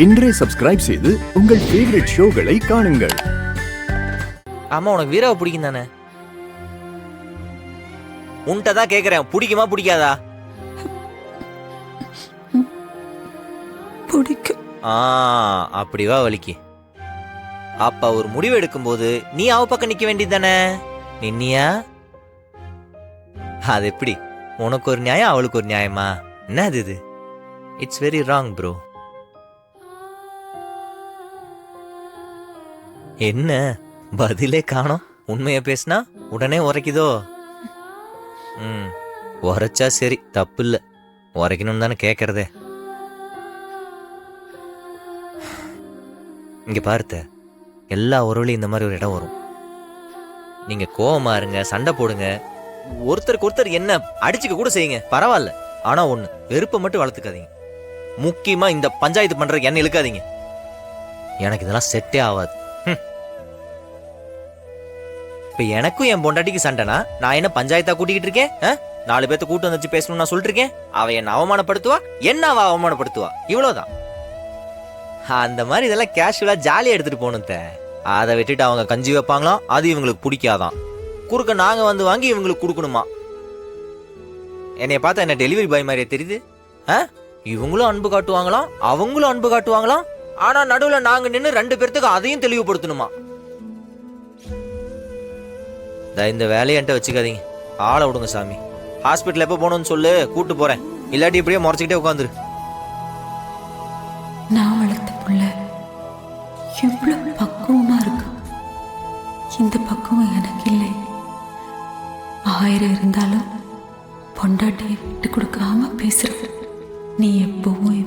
இன்றே சப்ஸ்கிரைப் செய்து உங்கள் ஃபேவரட் ஷோகளை காணுங்கள். ஆமா, உனக்கு வீராவை பிடிக்கும் தானே? உன்கிட்ட தான் கேக்குறேன், பிடிக்குமா பிடிக்காதா? பிடிக்கும். அப்படிவா வலிக்கு. அப்ப ஒரு முடிவு எடுக்கும் போது நீ அவ பக்கம் நிக்க வேண்டியது தானே? நின்னியா? அது எப்படி? உனக்கு ஒரு நியாயம், அவளுக்கு ஒரு நியாயமா? என்ன இது? It's very wrong bro. என்ன பதிலே காணோம்? உண்மைய பேசினா உடனே உரைக்குதோ? உரைச்சா சரி, தப்பு இல்ல. உரைக்கணும் தானே கேட்கறதே. இங்க பார்த்த எல்லா உறவுலையும் இந்த மாதிரி ஒரு இடம் வரும். நீங்க கோவமா இருங்க, சண்டை போடுங்க, ஒருத்தருக்கு ஒருத்தர் என்ன அடிச்சுக்க கூட செய்யுங்க, பரவாயில்ல. ஆனா ஒண்ணு, வெறுப்பை மட்டும் வளர்த்துக்காதீங்க. முக்கியமா இந்த பஞ்சாயத்து பண்றதுக்கு என்ன இழுக்காதீங்க. எனக்கு இதெல்லாம் செட்டே ஆகாது. இப்ப எனக்கும் என் பொண்டாட்டிக்கு சண்டைனா நான் என்ன பஞ்சாயத்தா கூட்டிக்கிட்டு இருக்கேன்? 4 பேர்த்த கூட்டு வந்துச்சு பேசணும் நான் சொல்லிட்டு இருக்கேன். அவ என்ன அவமானப்படுத்துவா, என்ன அவ அவமானப்படுத்துவா, இவ்வளவுதான். அந்த மாதிரி இதெல்லாம் கேஷுவலா ஜாலியா எடுத்துட்டு போகணும். அதை விட்டுட்டு அவங்க கஞ்சி வைப்பாங்களாம், அது இவங்களுக்கு பிடிக்காதான். குறுக்க நாங்க வந்து வாங்கி இவங்களுக்கு கொடுக்கணுமா? என்னைய பார்த்தா என்ன டெலிவரி பாய் மாதிரியே தெரியுது? இவங்களும் அன்பு காட்டுவாங்களாம், அவங்களும் அன்பு காட்டுவாங்களாம். ஆனா நடுவுல நாங்க நின்று 2 பேர்த்துக்கு அதையும் தெளிவுபடுத்தணுமா? இந்த வேலையை என்கிட்ட வச்சுக்காதீங்க, ஆளை விடுங்க சாமி. ஹாஸ்பிட்டல் எப்போ போகணும்னு சொல்லு, கூட்டு போறேன். இல்லாட்டி இப்படியே முறைச்சிக்கிட்டே உட்காந்துரு. நான் வளர்த்த புள்ள எவ்வளவு பக்குவமா இருக்கு. இந்த பக்குவம் எனக்கு இல்லை. 1000 இருந்தாலும் பொண்டாட்டியை விட்டு கொடுக்காம பேசுற நீ எப்பவும்